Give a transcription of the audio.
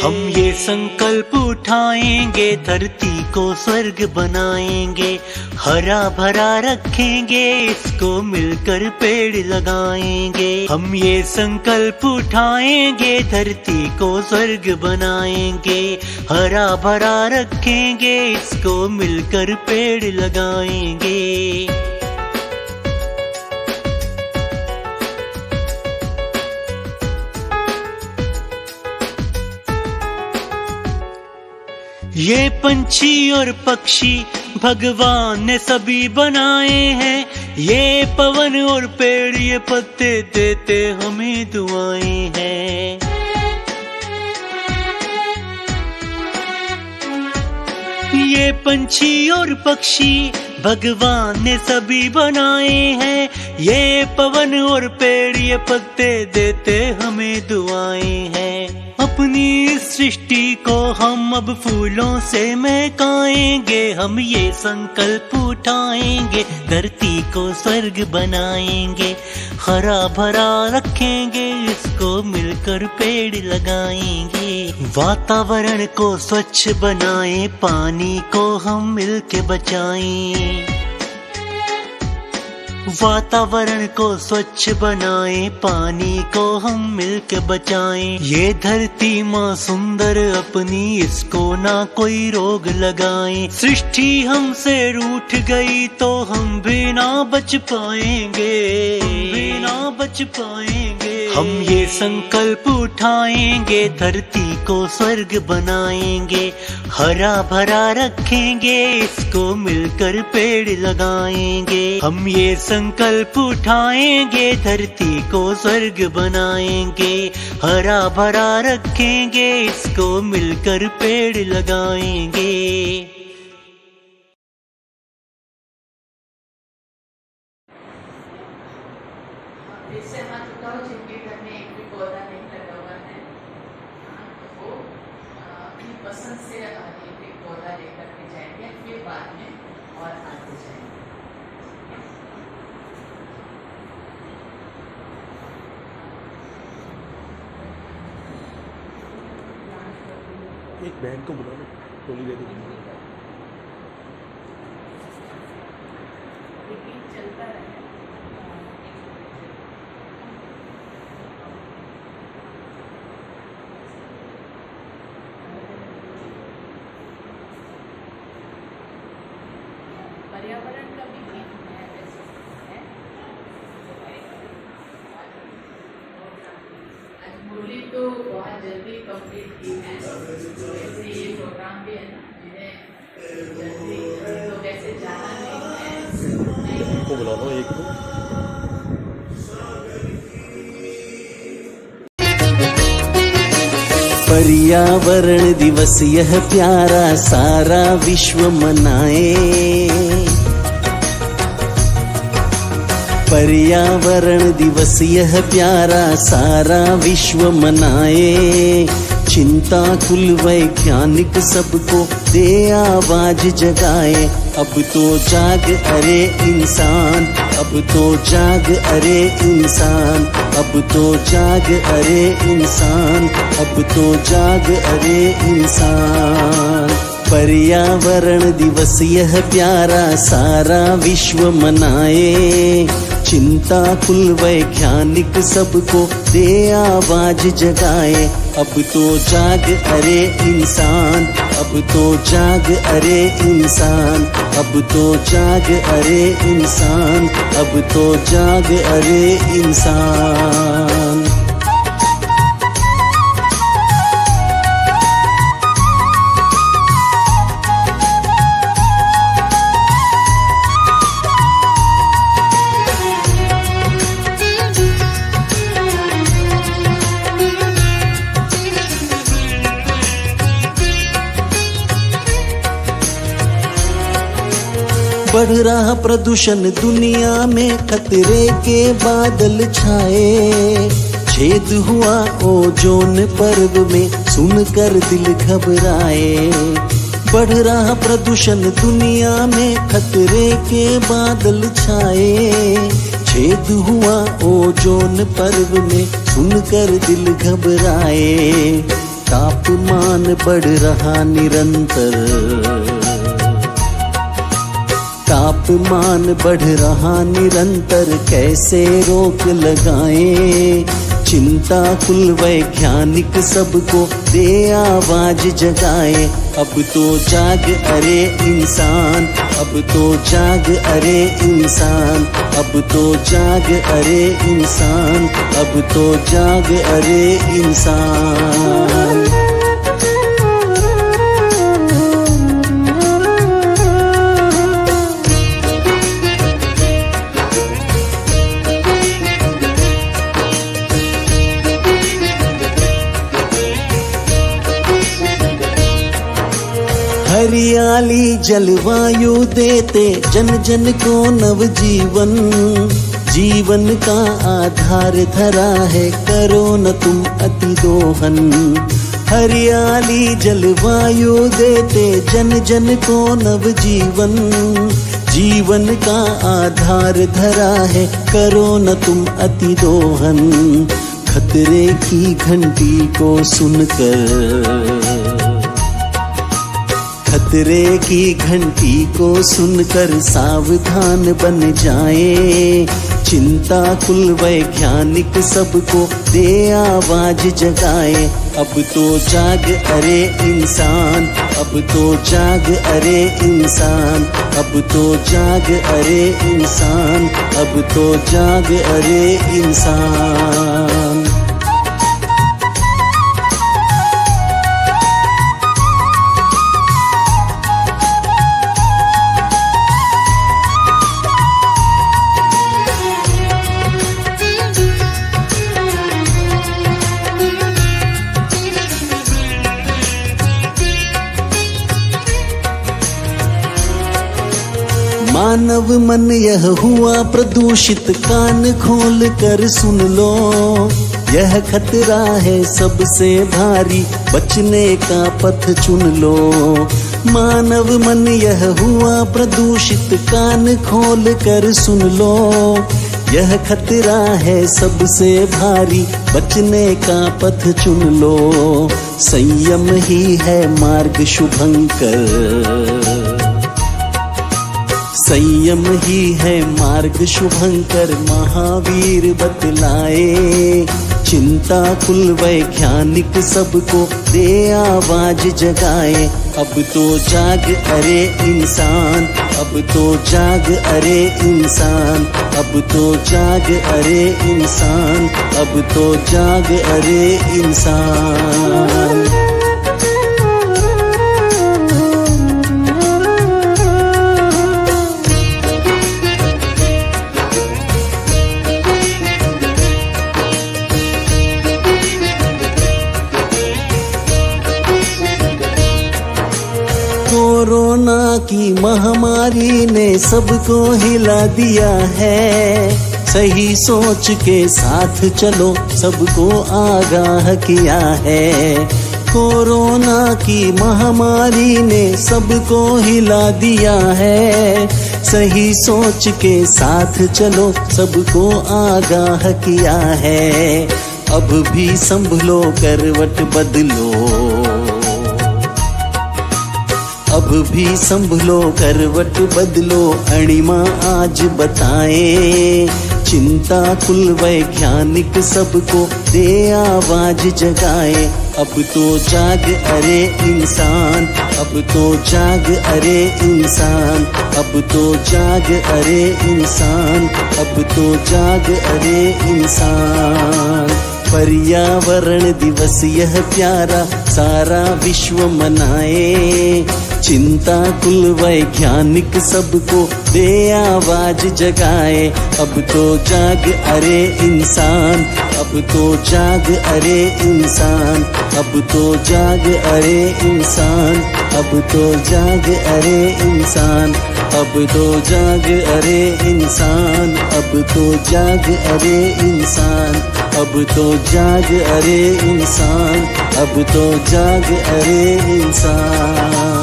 हम ये संकल्प उठाएंगे, धरती को स्वर्ग बनाएंगे, हरा भरा रखेंगे, इसको मिलकर पेड़ लगाएंगे। हम ये संकल्प उठाएंगे, धरती को स्वर्ग बनाएंगे, हरा भरा रखेंगे, इसको मिलकर पेड़ लगाएंगे। ये पंछी और पक्षी भगवान ने सभी बनाए हैं, ये पवन और पेड़ ये पत्ते देते हमें दुआएं हैं। ये पंछी और पक्षी भगवान ने सभी बनाए हैं, ये पवन और पेड़ ये पत्ते देते हमें दुआएं हैं। अपनी सृष्टि को हम अब फूलों से महकाएंगे, हम ये संकल्प उठाएंगे, धरती को स्वर्ग बनाएंगे, हरा भरा रखेंगे, इसको मिलकर पेड़ लगाएंगे। वातावरण को स्वच्छ बनाएं, पानी को हम मिलके बचाएं। वातावरण को स्वच्छ बनाएं, पानी को हम मिलके बचाएं। ये धरती माँ सुंदर अपनी, इसको ना कोई रोग लगाएं। सृष्टि हमसे रूठ गई तो हम भी ना बच पाएंगे, भी ना बच पाएंगे। हम ये संकल्प उठाएंगे, धरती को स्वर्ग बनाएंगे, हरा भरा रखेंगे, इसको मिलकर पेड़ लगाएंगे। हम ये संकल्प उठाएंगे, धरती को स्वर्ग बनाएंगे, हरा भरा रखेंगे, इसको मिलकर पेड़ लगाएंगे। इससे हाथ उठाओ जिनके घर में एक भी पौधा नहीं लगा हुआ है, तो वो अपनी पसंद से एक पौधा लेकर के जाएंगे, फिर बाद में और आगे जाएंगे। एक बहन को बुला लो, टोली दे दो। चलता रहे। पर्यावरण का भी गीत है, वैसे है। आज मुरली तो बहुत जल्दी कंप्लीट की है, वैसे ये प्रोग्राम भी है ना, जिन्हें जल्दी तो वैसे जाना नहीं है। को बुला लो एक को। पर्यावरण दिवस यह प्यारा सारा विश्व मनाए। पर्यावरण दिवस यह प्यारा सारा विश्व मनाए। चिंता कुल वैज्ञानिक सबको दे आवाज जगाए। अब तो जाग अरे इंसान, अब तो जाग अरे इंसान, अब तो जाग अरे इंसान, अब तो जाग अरे इंसान। पर्यावरण दिवस यह प्यारा सारा विश्व मनाए। चिंता कुल वैज्ञानिक सबको दे आवाज जगाए। अब तो जाग अरे इंसान, अब तो जाग अरे इंसान, अब तो जाग अरे इंसान, अब तो जाग अरे इंसान। बढ़ रहा प्रदूषण दुनिया में खतरे के बादल छाए। छेद हुआ ओजोन पर्व में सुनकर दिल घबराए। बढ़ रहा प्रदूषण दुनिया में खतरे के बादल छाए। छेद हुआ ओजोन पर्व में सुनकर दिल घबराए। तापमान बढ़ रहा निरंतर, तापमान बढ़ रहा निरंतर, कैसे रोक लगाएं। चिंता कुल वैज्ञानिक सबको दे आवाज जगाए। अब तो जाग अरे इंसान, अब तो जाग अरे इंसान, अब तो जाग अरे इंसान, अब तो जाग अरे इंसान। हरियाली जलवायु देते जन जन को नवजीवन, जीवन का आधार धरा है, करो न तुम अति दोहन। हरियाली जलवायु देते जन जन को नवजीवन, जीवन का आधार धरा है, करो न तुम अति दोहन। खतरे की घंटी को सुनकर, खतरे की घंटी को सुनकर सावधान बन जाए। चिंता कुल वैज्ञानिक सबको दे आवाज जगाए। अब तो जाग अरे इंसान, अब तो जाग अरे इंसान, अब तो जाग अरे इंसान, अब तो जाग अरे इंसान। मानव मन यह हुआ प्रदूषित, कान खोल कर सुन लो। यह खतरा है सबसे भारी, बचने का पथ चुन लो। मानव मन यह हुआ प्रदूषित, कान खोल कर सुन लो। यह खतरा है सबसे भारी, बचने का पथ चुन लो। संयम ही है मार्ग शुभंकर, संयम ही है मार्ग शुभंकर, महावीर बतलाए। चिंता कुल वैज्ञानिक सबको दे आवाज जगाए। अब तो जाग अरे इंसान, अब तो जाग अरे इंसान, अब तो जाग अरे इंसान, अब तो जाग अरे इंसान। कोरोना की महामारी ने सबको हिला दिया है। सही सोच के साथ चलो, सबको आगाह किया है। कोरोना की महामारी ने सबको हिला दिया है। सही सोच के साथ चलो, सबको आगाह किया है। अब भी संभलो, करवट बदलो, अब भी संभलो, करवट बदलो, अणिमा आज बताएं। चिंता कुल वैज्ञानिक सबको दे आवाज जगाए। अब तो जाग अरे इंसान, अब तो जाग अरे इंसान, अब तो जाग अरे इंसान, अब तो जाग अरे इंसान। पर्यावरण दिवस यह प्यारा सारा विश्व मनाए। चिंता कुल वैज्ञानिक सबको दे आवाज जगाए। अब तो जाग अरे इंसान, अब तो जाग अरे इंसान, अब तो जाग अरे इंसान, अब तो जाग अरे इंसान, अब तो जाग अरे इंसान, अब तो जाग अरे इंसान, अब तो जाग अरे इंसान, अब तो जाग अरे इंसान।